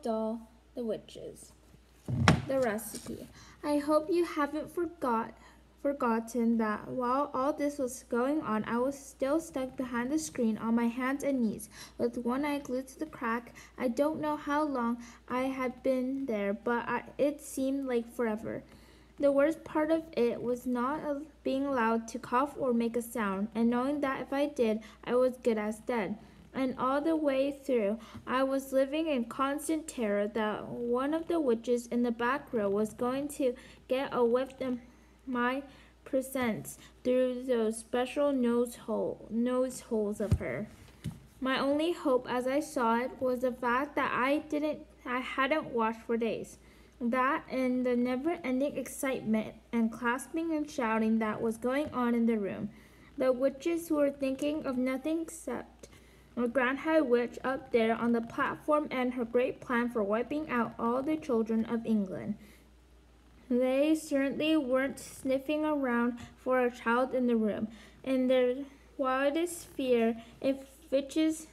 Dahl, the witches. The recipe. I hope you haven't forgotten that while all this was going on, I was still stuck behind the screen on my hands and knees, with one eye glued to the crack. I don't know how long I had been there, but it seemed like forever. The worst part of it was not being allowed to cough or make a sound, and knowing that if I did, I was good as dead. And all the way through, I was living in constant terror that one of the witches in the back row was going to get a whiff of my presence through those special nose holes of her. My only hope, as I saw it, was the fact that I hadn't washed for days. That and the never-ending excitement and clasping and shouting that was going on in the room. The witches were thinking of nothing except a Grand High Witch up there on the platform and her great plan for wiping out all the children of England. They certainly weren't sniffing around for a child in the room. In their wildest fear, if witches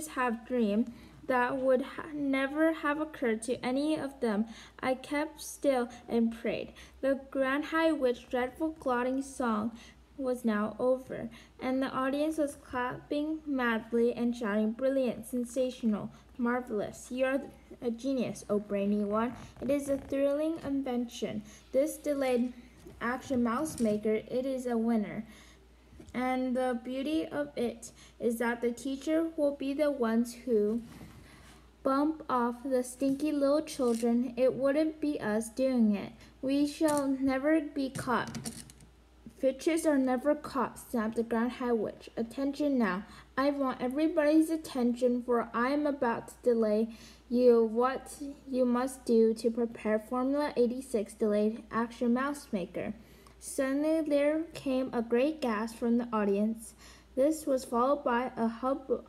have dreamed, that would never have occurred to any of them. I kept still and prayed. The Grand High Witch's dreadful glotting song was now over, and the audience was clapping madly and shouting, "Brilliant, sensational, marvelous. You're a genius, O brainy one. It is a thrilling invention. This delayed action mouse maker, it is a winner. And the beauty of it is that the teacher will be the ones who bump off the stinky little children. It wouldn't be us doing it. We shall never be caught." "Witches are never caught," snapped the Grand High Witch. "Attention now. I want everybody's attention, for I am about to delay you what you must do to prepare Formula 86 Delayed Action Mouse Maker." Suddenly there came a great gasp from the audience. This was followed by a hubbub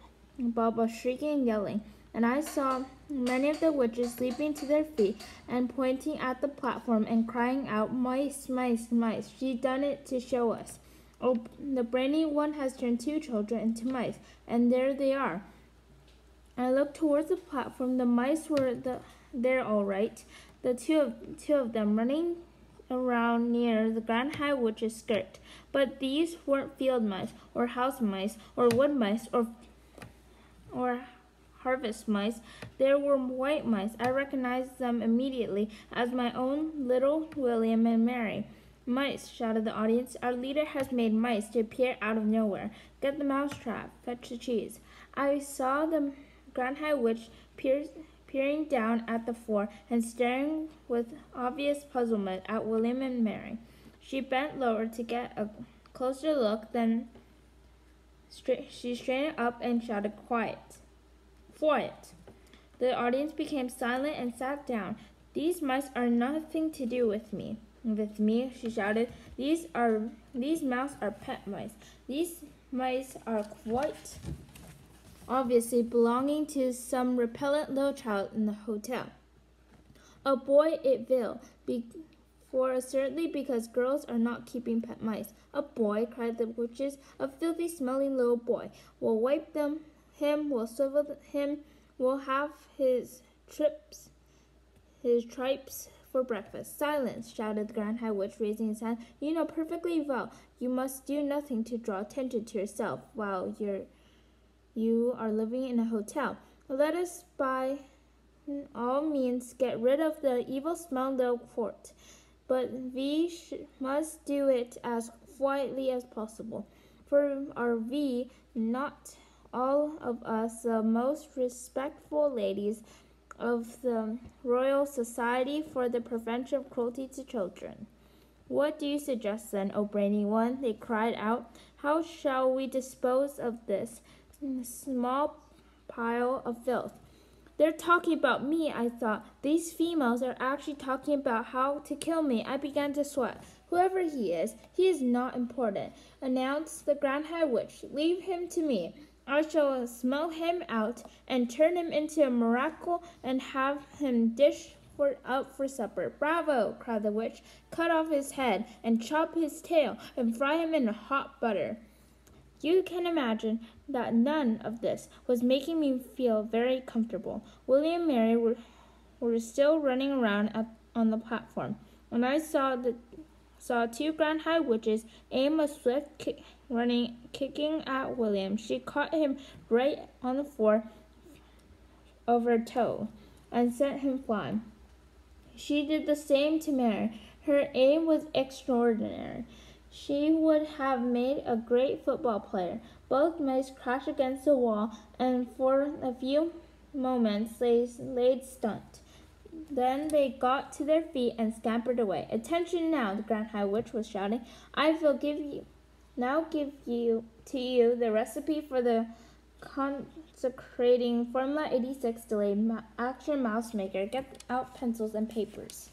of shrieking and yelling, and I saw many of the witches leaping to their feet and pointing at the platform and crying out, "Mice, mice, mice, she's done it to show us. Oh, the brainy one has turned 2 children into mice, and there they are." I looked towards the platform. The mice were there all right, the two of them running around near the Grand High Witch's skirt. But these weren't field mice, or house mice, or wood mice, or harvest mice. There were white mice. I recognized them immediately as my own little William and Mary. "Mice," shouted the audience. "Our leader has made mice to appear out of nowhere. Get the mousetrap. Fetch the cheese." I saw the Grand High Witch peering down at the floor and staring with obvious puzzlement at William and Mary. She bent lower to get a closer look, then she straightened up and shouted, "Quiet. Quiet." The audience became silent and sat down. "These mice are nothing to do with me." "With me," she shouted. These mouse are pet mice. These mice are quite obviously belonging to some repellent little child in the hotel. A boy it will be, for certainly, because girls are not keeping pet mice." "A boy," cried the witches. "A filthy, smelling little boy. We'll wipe him, we'll swivel him, we'll have his tripes for breakfast." "Silence!" shouted the Grand High Witch, raising his hand. "You know perfectly well you must do nothing to draw attention to yourself while you are living in a hotel. Let us by all means get rid of the evil-smelling little court, but we must do it as quietly as possible. For are we not all of us the most respectful ladies of the Royal Society for the Prevention of Cruelty to Children?" "What do you suggest then, O brainy one?" they cried out. "How shall we dispose of this small pile of filth?" "They're talking about me," I thought. "These females are actually talking about how to kill me." I began to sweat. "Whoever he is not important," announced the Grand High Witch. "Leave him to me. I shall smell him out and turn him into a miracle and have him dished up for supper." "Bravo!" cried the witch. "Cut off his head and chop his tail and fry him in hot butter." You can imagine that none of this was making me feel very comfortable. William and Mary were still running around on the platform, and I saw two grand high witches aim a swift kicking at William. She caught him right on the floor of her toe and sent him flying. She did the same to Mary. Her aim was extraordinary. She would have made a great football player. Both mice crashed against the wall and for a few moments laid stunned. Then they got to their feet and scampered away. "Attention now," the Grand High Witch was shouting. "I will give you the recipe for the consecrating Formula 86 delayed action mouse maker. Get out pencils and papers."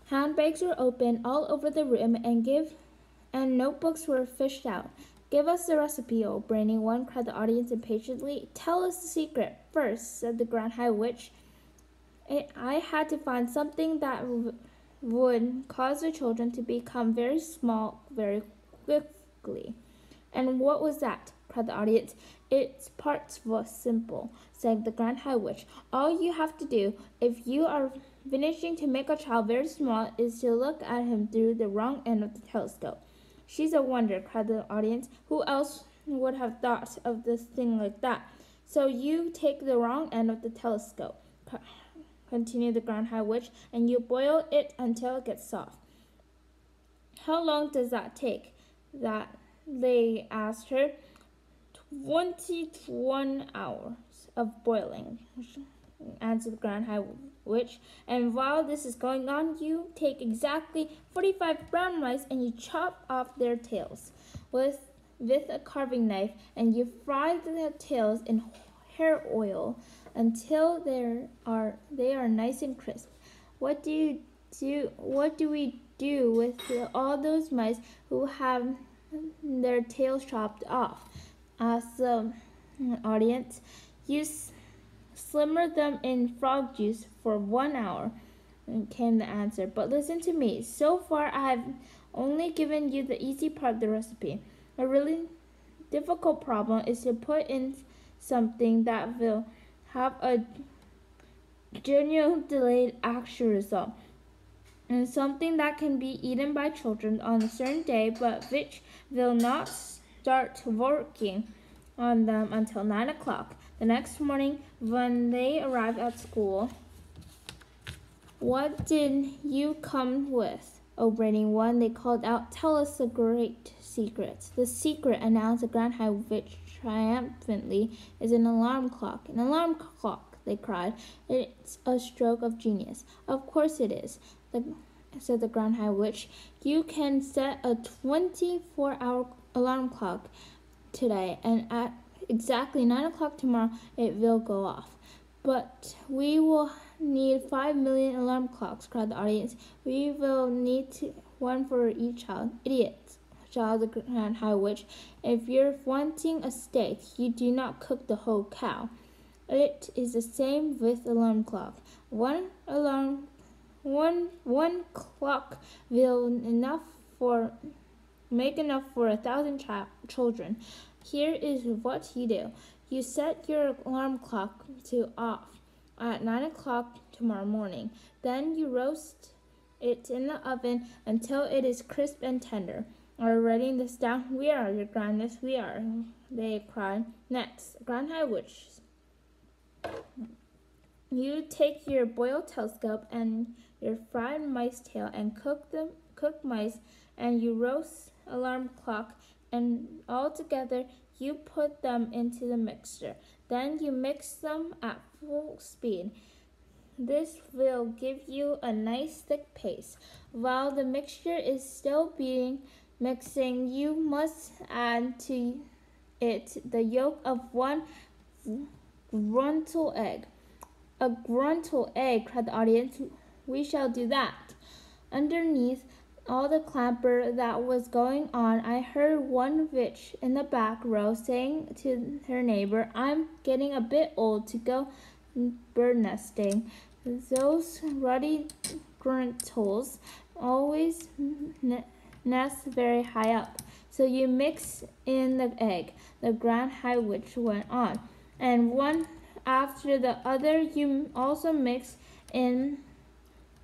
Handbags were opened all over the room and notebooks were fished out. "Give us the recipe, old brainy one," cried the audience impatiently. "Tell us the secret first," said the Grand High Witch. "I had to find something that would cause the children to become very small very quickly." "And what was that?" cried the audience. "Its parts was simple," said the Grand High Witch. "All you have to do, if you are finishing to make a child very small, is to look at him through the wrong end of the telescope." "She's a wonder," cried the audience. "Who else would have thought of this thing like that?" "So you take the wrong end of the telescope," continued the Grand High Witch, "and you boil it until it gets soft." "How long does that take?" They asked her. 21 hours of boiling," answered the Grand High Witch. "And while this is going on, you take exactly 45 brown mice and you chop off their tails with a carving knife, and you fry the tails in hair oil until they are nice and crisp. What do we do with all those mice who have their tails chopped off?" asked the audience. "You simmer them in frog juice for 1 hour," came the answer. "But listen to me. So far I have only given you the easy part of the recipe. A really difficult problem is to put in something that will have a genuine delayed action result, and something that can be eaten by children on a certain day, but which will not start working on them until 9 o'clock the next morning when they arrive at school." "What did you come with, O brainy one?" they called out. "Tell us the great secret." "The secret," announced the Grand High Witch triumphantly, "is an alarm clock." "An alarm clock!" they cried. "It's a stroke of genius." "Of course it is," said the Grand High Witch. "You can set a 24-hour alarm clock today, and at exactly 9 o'clock tomorrow it will go off." "But we will need 5 million alarm clocks," cried the audience. "We will need one for each child." "Idiot," shouted the Grand High Witch. "If you're wanting a steak, you do not cook the whole cow." It is the same with alarm clock. One clock will make enough for 1,000 children. Here is what you do. You set your alarm clock to off at 9 o'clock tomorrow morning. Then you roast it in the oven until it is crisp and tender. Are you writing this down? "We are, your Grandness, we are," they cried. "Next, Grand High Witch, you take your boiled telescope and your fried mice tail and cook mice, and you roast alarm clock, and all together you put them into the mixture. Then you mix them at full speed. This will give you a nice thick paste. While the mixture is still mixing, you must add to it the yolk of one gruntle egg." "A gruntle egg," cried the audience. "We shall do that." Underneath all the clamor that was going on, I heard one witch in the back row saying to her neighbor, "I'm getting a bit old to go bird nesting. Those ruddy gruntles always nest very high up. So you mix in the egg, the Grand High Witch went on, and one after the other you also mix in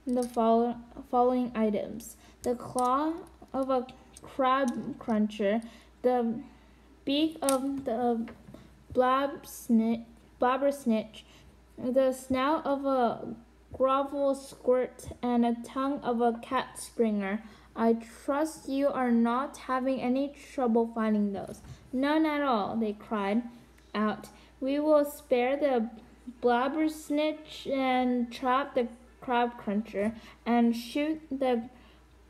the following items: the claw of a crab cruncher, the beak of the blabbersnitch, the snout of a grovel squirt, and a tongue of a cat springer. I trust you are not having any trouble finding those. None at all, they cried out. We will spare the blabbersnitch and trap the crab cruncher and shoot the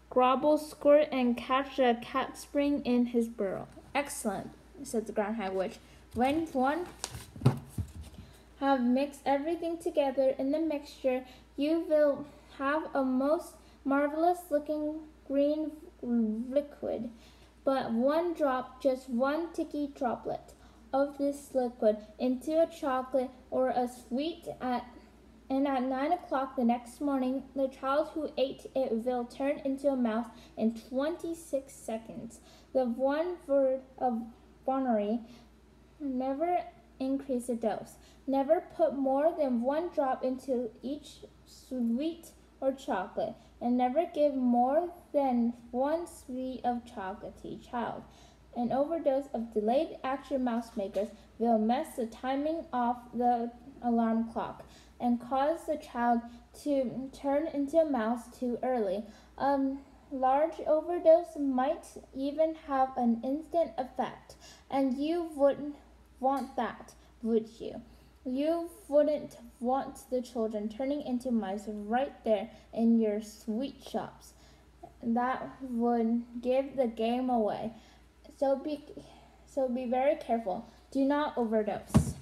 grobble squirt and catch the cat spring in his burrow. Excellent, said the Grand High Witch. When one have mixed everything together in the mixture, you will have a most marvelous looking green liquid. But one drop, just one ticky droplet of this liquid into a chocolate or a sweet and at 9 o'clock the next morning, the child who ate it will turn into a mouse in 26 seconds. The one word of Bonnery: never increase the dose. Never put more than one drop into each sweet or chocolate, and never give more than one sweet of chocolate to each child. An overdose of delayed action mouse makers will mess the timing off the alarm clock and cause the child to turn into a mouse too early. Large overdose might even have an instant effect, and you wouldn't want that, would you? You wouldn't want the children turning into mice right there in your sweet shops. That would give the game away. So be very careful. Do not overdose.